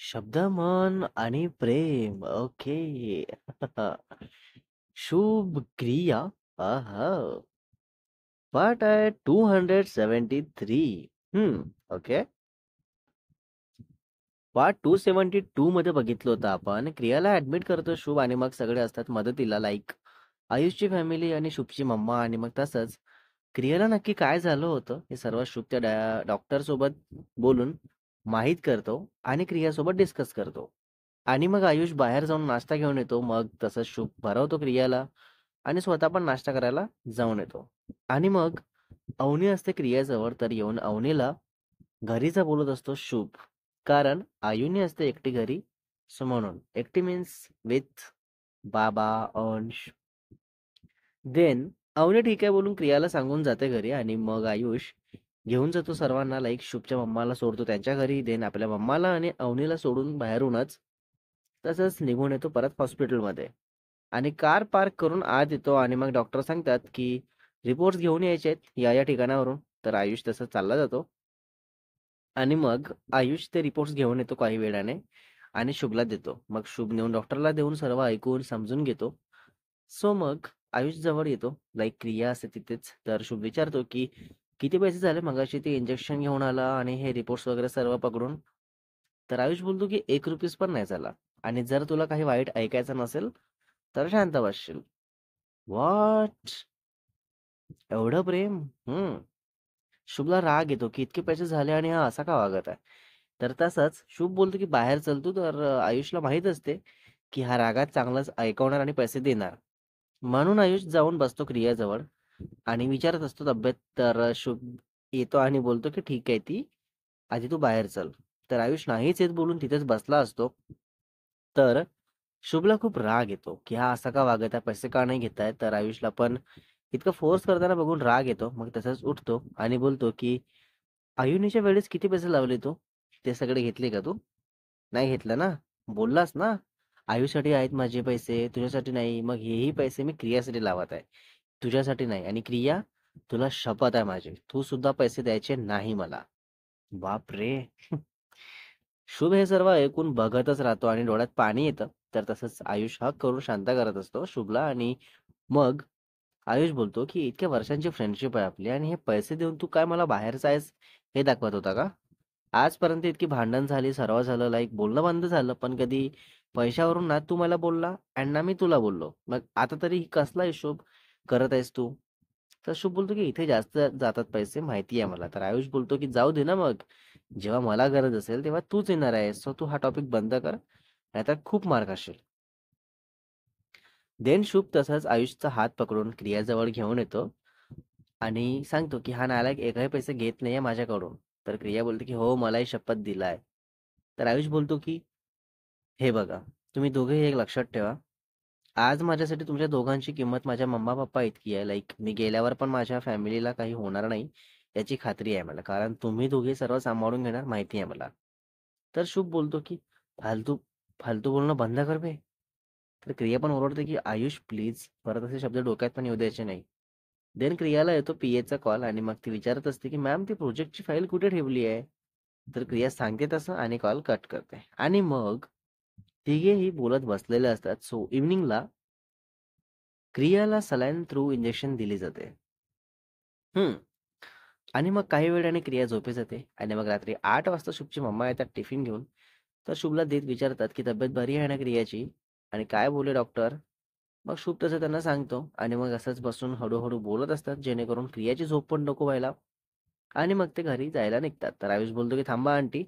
शब्द, मन आणि प्रेम. ओके. शुभ क्रिया. आहा. पार्ट आहे 273. ओके. पार्ट 272 मध्ये बघितलं होतं आपण. क्रियाला ऍडमिट करतो शुभ आणि मग सगळे असतात मदतीला, लाईक आयुषची फॅमिली आणि शुभची मम्मा. आणि मग तसंच क्रियाला नक्की काय झालं होतं हे सर्व शुभ त्या डॉक्टर सोबत बोलून माहीत करतो आणि क्रियासोबत डिस्कस करतो. आणि मग आयुष बाहेर जाऊन नाश्ता घेऊन येतो. मग तसंच शुभ भरवतो क्रियाला आणि स्वतः पण नाश्ता करायला जाऊन येतो. आणि मग अवनी असते क्रियाजवळ, तर येऊन अवनीला घरीचा बोलत असतो शुभ. कारण आयुनी असते एकटी घरी, सो म्हणून एकटी मीन्स विथ बाबा, अंश. देन अवनी ठीक आहे बोलून क्रियाला सांगून जाते घरी. आणि मग आयुष घेऊन जातो सर्वांना, लाईक शुभच्या मम्माला सोडतो त्यांच्या घरी, देन आपल्या मम्माला आणि अवनीला सोडून बाहेरूनच तसंच निघून येतो परत हॉस्पिटलमध्ये. आणि कार पार्क करून आत येतो आणि मग डॉक्टर सांगतात की रिपोर्ट्स घेऊन यायचे आहेत या या ठिकाणावरून. तर आयुष तसं चालला जातो. आणि मग आयुष ते रिपोर्ट्स घेऊन येतो काही वेळाने आणि शुभला देतो. मग शुभ नेऊन डॉक्टरला देऊन सर्व ऐकून समजून घेतो. सो मग आयुष जवळ येतो, लाईक क्रिया असते तिथेच. तर शुभ विचारतो की किती पैसे झाले मगाशी ते इंजेक्शन घेऊन आला आणि हे रिपोर्ट्स वगैरे सर्व पकडून. तर आयुष बोलतो की 1 रुपीज पण नाही झाला. आणि जर तुला काही वाईट ऐकायचं नसेल तर शांत बसशील. व्हॉट? एवढं प्रेम? शुभला राग येतो की इतके पैसे झाले आणि हा असा का वागत आहे. तर तसंच शुभ बोलतो की बाहेर चलतो. तर आयुषला माहित असते की हा रागात चांगलाच ऐकवणार आणि पैसे देणार. म्हणून आयुष जाऊन बसतो क्रियाजवळ आणि विचारत असतो तब्येत. तर शुभ येतो आणि बोलतो की ठीक आहे ती, आधी तू बाहेर चल. तर आयुष नाहीच येत बोलून तिथेच बसला असतो. तर शुभला खूप राग येतो की हा असा का वागत आहे, पैसे का नाही घेत आहे. तर आयुषला पण इतकं फोर्स करताना बघून राग येतो. मग तसंच उठतो आणि बोलतो की आयुनीच्या वेळेस किती पैसे लावले तू? ते सगळे घेतले का तू? नाही घेतलं ना? बोललास ना? आयुसाठी आहेत माझे पैसे, तुझ्यासाठी नाही. मग हेही पैसे मी क्रियासाठी लावत आहे, तुझ्यासाठी नाही. आणि क्रिया, तुला शपथ आहे माझी, तू सुद्धा पैसे द्यायचे नाही मला. बाप रे! शुभ हे सर्व ऐकून बघतच राहतो आणि डोळ्यात पाणी येतं. तर तसंच आयुष हक करून शांत करत असतो शुभला. आणि मग आयुष बोलतो की इतक्या वर्षांची फ्रेंडशिप आहे आपली आणि हे पैसे देऊन तू काय मला बाहेरचा आहेस हे दाखवत होता का? आजपर्यंत इतकी भांडण झाली, सर्व झालं, लाईक बोलणं बंद झालं, पण कधी पैशावरून ना तू मला बोलला आणि ना मी तुला बोललो. मग आता तरी कसला हिशोब करत आहेस तू? तर शुभ बोलतो की इथे जास्त जातात पैसे, माहिती आहे मला. तर आयुष बोलतो की जाऊ दे ना मग, जेव्हा मला गरज असेल तेव्हा तूच येणार आहेस, सो तू हा टॉपिक बंद कर, नाहीतर खूप मार खाशील. देन शुभ तसाच आयुषचा हात पकडून क्रियाजवळ घेऊन येतो आणि सांगतो की हा नालायक एकही पैसे घेत नाहीये माझ्याकडून. तर क्रिया बोलते की हो, मलाही शपथ दिलाय. तर आयुष बोलतो की हे बघा, तुम्ही दोघेही एक लक्षात ठेवा, आज माझ्यासाठी तुमच्या दोघांची किंमत माझ्या मम्मा पप्पा इतकी आहे. लाईक मी गेल्यावर पण माझ्या फॅमिलीला काही होणार नाही याची खात्री आहे मला, कारण तुम्ही दोघे सर्व सांभाळून घेणार माहिती आहे मला. तर शुभ बोलतो की फालतू फालतू बोलणं बंद कर बे. तर क्रिया पण ओरडते की आयुष प्लीज, परत असे शब्द डोक्यात पण येऊ द्यायचे नाही. देन क्रियाला येतो पीएचा कॉल आणि मग ती विचारत असते की मॅम ती प्रोजेक्टची फाईल कुठे ठेवली आहे. तर क्रिया सांगते तसं आणि कॉल कट करते. आणि मग तिघेही बोलत बसलेले असतात. सो इव्हनिंगला क्रियाला सलाईन थ्रू इंजेक्शन दिली जाते. हम्म आणि मग काही वेळाने क्रिया झोपे जाते. आणि मग रात्री 8 वाजता शुभची मम्मा येतात टिफिन घेऊन. तर शुभला देत विचारतात की तब्येत बरी आहे ना क्रियाची, आणि काय बोलले डॉक्टर. मग शुभ तसं त्यांना सांगतो आणि मग असंच बसून हळूहळू बोलत असतात जेणेकरून क्रियाची झोप पण नको व्हायला. आणि मग ते घरी जायला निघतात. तर आयुष बोलतो की थांबा आंटी,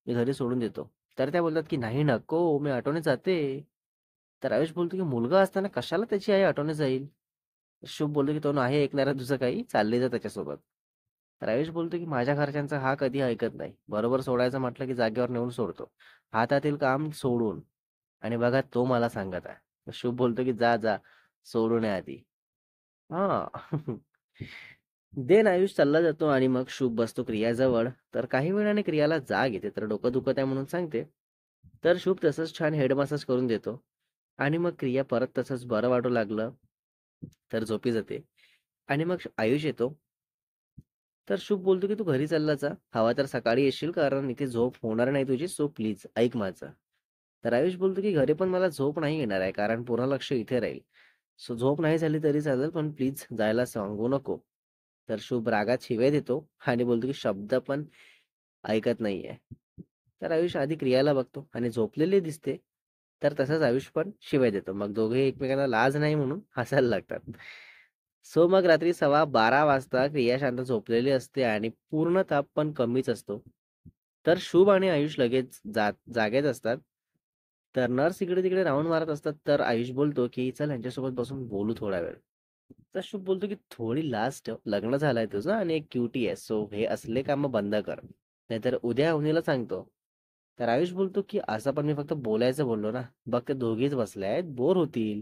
मी घरी सोडून देतो. तर त्या बोलतात की नाही नको, मी ऑटोने जाते. तर आयुष बोलतो की मुलगा असताना कशाला त्याची आई ऑटोने जाईल. शुभ बोलतो की तो नाही ऐकणारा तुझं काही, चालले जा त्याच्यासोबत. तर आयुष बोलतो की माझ्या घरच्यांचा हा कधी ऐकत नाही, बरोबर सोडायचं म्हटलं की जागेवर नेऊन सोडतो, हातातील काम सोडून. आणि बघा तो मला सांगत आहे. तर शुभ बोलतो की जा जा, सोडून ये आधी. हा. देन आयुष चालला जातो आणि मग शुभ बसतो क्रियाजवळ. तर काही वेळाने क्रियाला जाग येते, तर डोकं दुखत आहे म्हणून सांगते. तर शुभ तसंच छान हेड मसाज करून देतो. आणि मग क्रिया परत तसंच बरं वाटू लागलं तर झोपी जाते. आणि मग आयुष येतो तर शुभ बोलतो की तू घरी चालला जा. हवा तर सकाळी येशील कारण इथे झोप होणार नाही तुझी. सो प्लीज ऐक माझं. तर आयुष बोलतो की घरी पण मला झोप नाही येणार आहे कारण पूर्ण लक्ष इथे राहील. सो झोप नाही झाली तरी चालेल पण प्लीज जायला सांगू नको. तर शुभ रागात शिव्या देतो आणि बोलतो की शब्द पण ऐकत नाहीये. तर आयुष आधी क्रियाला बघतो आणि झोपलेली दिसते. तर तसंच आयुष पण शिव्या देतो. मग दोघे एकमेकांना लाज नाही म्हणून हसायला लागतात. सो मग रात्री 12:15 वाजता क्रिया शांत झोपलेली असते आणि पूर्ण ताप पण कमीच असतो. तर शुभ आणि आयुष लगेच जागेच असतात. तर नर्स इकडे तिकडे राऊंड मारत असतात. तर आयुष बोलतो की चल यांच्यासोबत बसून बोलू थोडा वेळ. तर शुभ बोलतो की थोडी लाज ठेव. लग्न झालंय तुझं आणि एक क्युटी आहे. सो हे असले काम बंद कर. नाहीतर उद्या अवनीला सांगतो. तर आयुष बोलतो की असं पण मी फक्त बोलायचं बोललो ना. बघ ते दोघीच बसले आहेत, बोर होतील.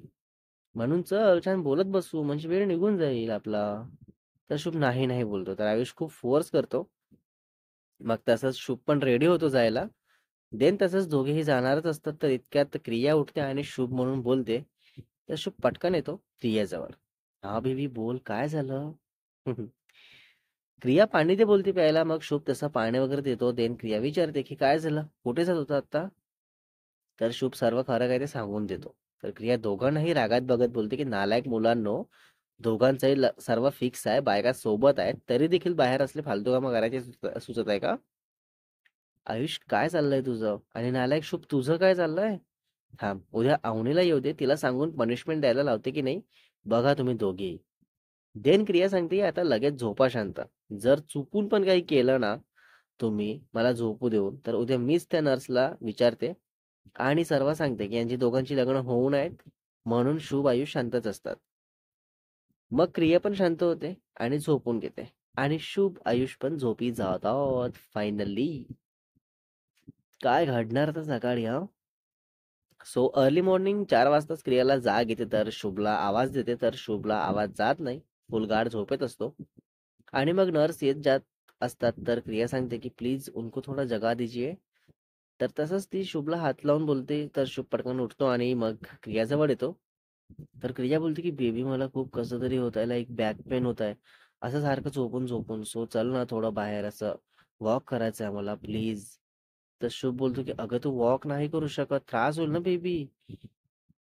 म्हणून चल छान बोलत बसू म्हणजे वेळ निघून जाईल आपला. तर शुभ नाही नाही बोलतो. तर आयुष खूप फोर्स करतो. मग तसंच शुभ पण रेडी होतो जायला. देन तसंच दोघेही जाणारच असतात. तर इतक्यात क्रिया उठते आणि शुभ म्हणून बोलते. तर शुभ पटकन येतो क्रियाजवळ. हा बेबी बोल काय झालं? क्रिया पाणी दे बोलते प्यायला. मग शुभ तसं पाणी वगैरे देतो. देन क्रिया विचारते की काय झालं, कुठे जात होता आता? तर शुभ सर्व खरं काय ते सांगून देतो. तर क्रिया दोघांनाही रागात बघत बोलते की नालायक मुलांनो, दोघांचंही सर्व फिक्स आहे, बायका सोबत आहेत, तरी देखील बाहेर असले फालतू कामं करायचे सुचत आहे का? आयुष काय चाललंय तुझं? आणि नालायक शुभ तुझं काय चाललंय? थांब, उद्या अवनीला येऊ दे, तिला सांगून पनिशमेंट द्यायला लावते की नाही बघा तुम्ही दोघेही. देन क्रिया सांगते आता लगेच झोपा शांत. जर चुकून पण काही केलं ना तुम्ही मला झोपू देऊन, तर उद्या मीच त्या नर्सला विचारते आणि सर्व सांगते की यांची दोघांची लग्न होऊ नयेत म्हणून शुभ आयुष शांतच असतात. मग क्रिया पण शांत होते आणि झोपून घेते आणि शुभ आयुष पण झोपी जातात फायनली. काय घडणार तर सकाळी हा. सो अर्ली मॉर्निंग 4 वाजताच क्रियाला जाग येते. तर शुभला आवाज देते. तर शुभला आवाज जात नाही. फुल गाढ झोपेत असतो. आणि मग नर्स येत जात असतात. तर क्रिया सांगते की प्लीज उनको थोडा जगा दीजिए. तर तसंच ती शुभला हात लावून बोलते. तर शुभ पटकन उठतो आणि मग क्रियाजवळ येतो. तर क्रिया बोलते की बेबी मला खूप कसं तरी होत आहे, लाईक बॅक पेन होत आहे असं सारखं झोपून झोपून. सो चल ना थोडं बाहेर असं वॉक करायचं आहे मला प्लीज. तर शुभ बोलतो की अगं तू वॉक नाही करू शकत, त्रास होईल ना बेबी,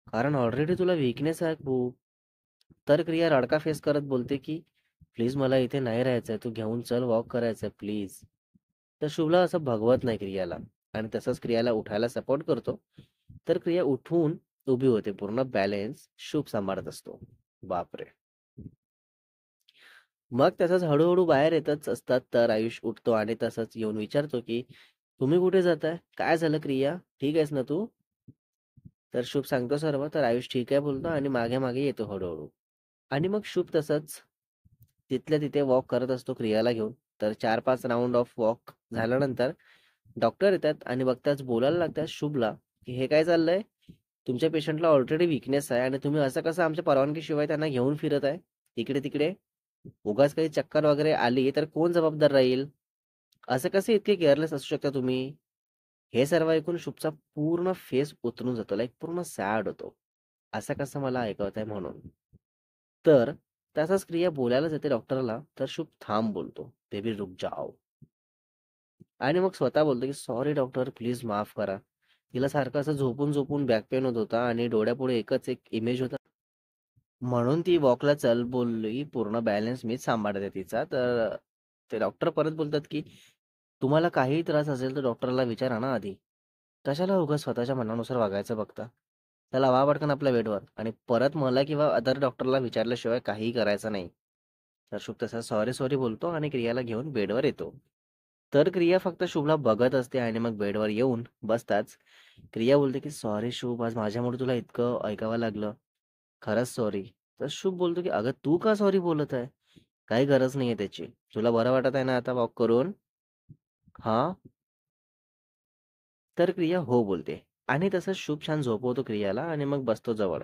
कारण ऑलरेडी तुला वीकनेस आहे खूप. तर क्रिया रडका फेस करत बोलते की प्लीज मला इथे नाही राहायचंय, तू घेऊन चल वॉक करायचंय प्लीज. तर शुभला असं भगवत नाही क्रियाला आणि तसंच क्रियाला उठायला सपोर्ट करतो. तर क्रिया उठून उभी होते. पूर्ण बॅलेन्स शुभ सांभाळत असतो. बापरे. मग तसंच हळूहळू बाहेर येतच असतात. तर आयुष उठतो आणि तसंच येऊन विचारतो की तुम्ही कुठे जाताय, काय झालं क्रिया, ठीक आहेस ना तू? तर शुभ सांगतो सर्व. तर आयुष ठीक आहे बोलतो आणि मागे मागे येतो हळूहळू. आणि मग शुभ तसंच तिथल्या तिथे वॉक करत असतो क्रियाला घेऊन. तर 4-5 राउंड ऑफ वॉक झाल्यानंतर डॉक्टर येतात आणि बघताच बोलायला लागतात शुभला की हे काय चाललंय, तुमच्या पेशंटला ऑलरेडी विकनेस आहे आणि तुम्ही असं कसं आमच्या परवानगीशिवाय त्यांना घेऊन फिरत आहे इकडे तिकडे. उगाच काही चक्कर वगैरे आली तर कोण जबाबदार राहील? असं कसे इतके केअरलेस असू शकता तुम्ही? हे सर्व ऐकून शुभचा पूर्ण फेस उतरून जातो, लाईक पूर्ण सॅड होतो. असं कसं मला ऐकवत आहे म्हणून. तर तसाच क्रिया बोलायला जाते डॉक्टरला. तर शुभ थांब बोलतो, बेबी रुक जाओ. आणि मग स्वतः बोलतो की सॉरी डॉक्टर प्लीज माफ करा. तिला सारखं असं झोपून झोपून बॅक पेन होत होता आणि डोळ्यापुढे एकच एक इमेज होता. म्हणून ती वॉकला चल बोलली. पूर्ण बॅलन्स मीच सांभाळते तिचा. तर ते डॉक्टर परत बोलतात की तुम्हाला काहीही त्रास असेल तर डॉक्टरला विचारा ना आधी. कशाला उगाच स्वतःच्या मनानुसार वागायचं बघता. त्याला वा पटकन आपल्या बेडवर आणि परत मला किंवा अदर डॉक्टरला विचारल्याशिवाय काहीही करायचं नाही. तर शुभ तसा सॉरी सॉरी बोलतो आणि क्रियाला घेऊन बेडवर येतो. तर क्रिया फक्त शुभला बघत असते आणि मग बेडवर येऊन बसताच क्रिया बोलते की सॉरी शुभ, आज माझ्यामुळे तुला इतकं ऐकावं लागलं. खरंच सॉरी. तर शुभ बोलतो की अगं तू का सॉरी बोलत आहे? काही गरज नाहीये त्याची. तुला बरं वाटत आहे ना आता वॉक करून? हां? तर क्रिया हो बोलते आणि तसंच शुभ छान झोपवतो क्रियाला आणि मग बसतो जवळ.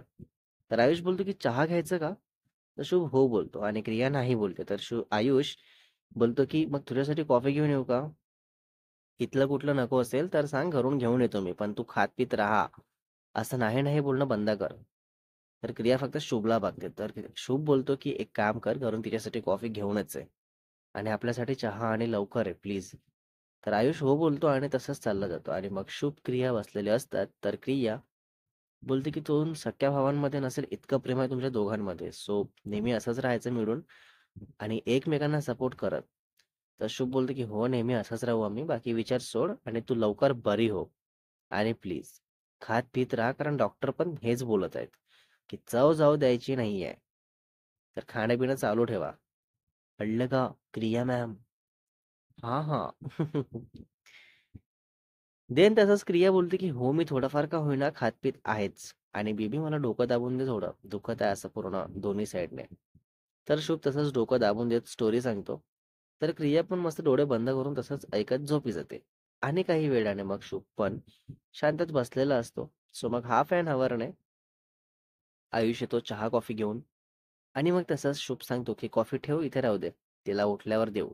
तर आयुष बोलतो की चहा घ्यायचं का? तर शुभ हो बोलतो आणि क्रिया नाही बोलते. तर आयुष बोलतो की मग तुझ्यासाठी कॉफी घेऊन येऊ का? इथलं कुठलं नको असेल तर सांग, घरून घेऊन येतो मी, पण तू खात पीत राहा. असं नाही नाही बोलणं बंद कर. तर क्रिया फक्त शुभला बघते. तर शुभ बोलतो की एक काम कर, घरून तिच्यासाठी कॉफी घेऊनच आहे. आणि आपल्यासाठी चहा आणि लवकर आहे प्लीज. तर आयुष हो बोलतो आणि तसंच चालला जातो आणि मग शुभ क्रिया बसलेले असतात. तर क्रिया बोलते की तो सख्या भावांमध्ये नसेल इतकं प्रेम आहे तुमच्या दोघांमध्ये. सो नेहमी असंच राहायचं मिळून आणि एकमेकांना सपोर्ट करत. तर शुभ बोलतो की हो नेहमी असंच राहू आम्ही. बाकी विचार सोड आणि तू लवकर बरी हो. आणि प्लीज खात पीत राहा कारण डॉक्टर पण हेच बोलत आहेत की चव जाऊ द्यायची नाहीये. तर खाणं-पिणं चालू ठेवा. कळलं का क्रिया मॅम? हां, हां. देन तसंच क्रिया बोलते, की "हो, मी थोडंफार का होईना खात-पीत आहेच आणि बेबी मला डोकं दाबून दे थोडं. दुखत आहे असं पूर्ण दोन्ही साइडने." तर शुभ तसंच डोकं दाबून देत स्टोरी सांगतो. तर क्रिया पण मस्त डोळे बंद करून तसंच ऐकत झोपी जाते. आणि काही वेळाने मग शुभ पण शांतच बसलेला असतो. सो मग हाल्फ एन हॉवरने आयुष येतो चहा, कॉफी घेऊन आणि मग तसंच शुभ सांगतो, की "कॉफी ठेव, इथे राहू दे. तिला उठल्यावर देऊ."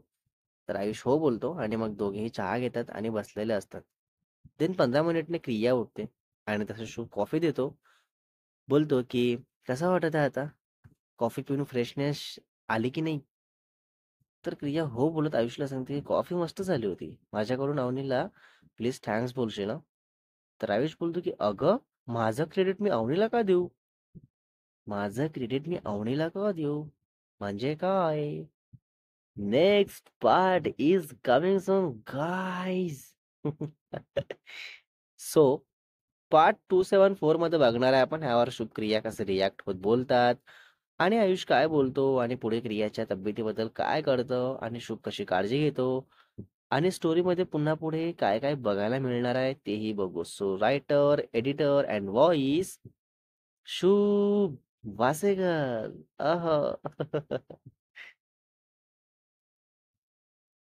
तर आयुष हो बोलतो आणि मग दोघेही चहा घेतात आणि बसलेले असतात. देन 15 मिनिटने क्रिया उठते आणि तसं शुभ कॉफी देतो. बोलतो, की "कसं वाटत आहे आता? कॉफी पिऊन फ्रेशनेस आली की नाही?" तर क्रिया हो बोलत आयुषला सांगते, की "कॉफी मस्त झाली होती. माझ्याकडून अवनीला प्लीज थँक्स बोलशील हं." तर आयुष बोलतो, की "अगं, माझं क्रेडिट मी अवनीला का देऊ? माझं क्रेडिट मी अवनीला का देऊ? म्हणजे काय?" Next part is coming soon guys. So part 274 मध्ये बघणार आहे आपण ह्यावर शुभ क्रिया कसे रिॲक्ट होत बोलतात आणि आयुष काय बोलतो आणि पुढे क्रियाच्या तब्येतीबद्दल काय करतं आणि शुभ कशी काळजी घेतो आणि स्टोरीमध्ये पुन्हा पुढे काय काय बघायला मिळणार आहे तेही बघू. So writer, editor and voice शुभ वासेकर. अह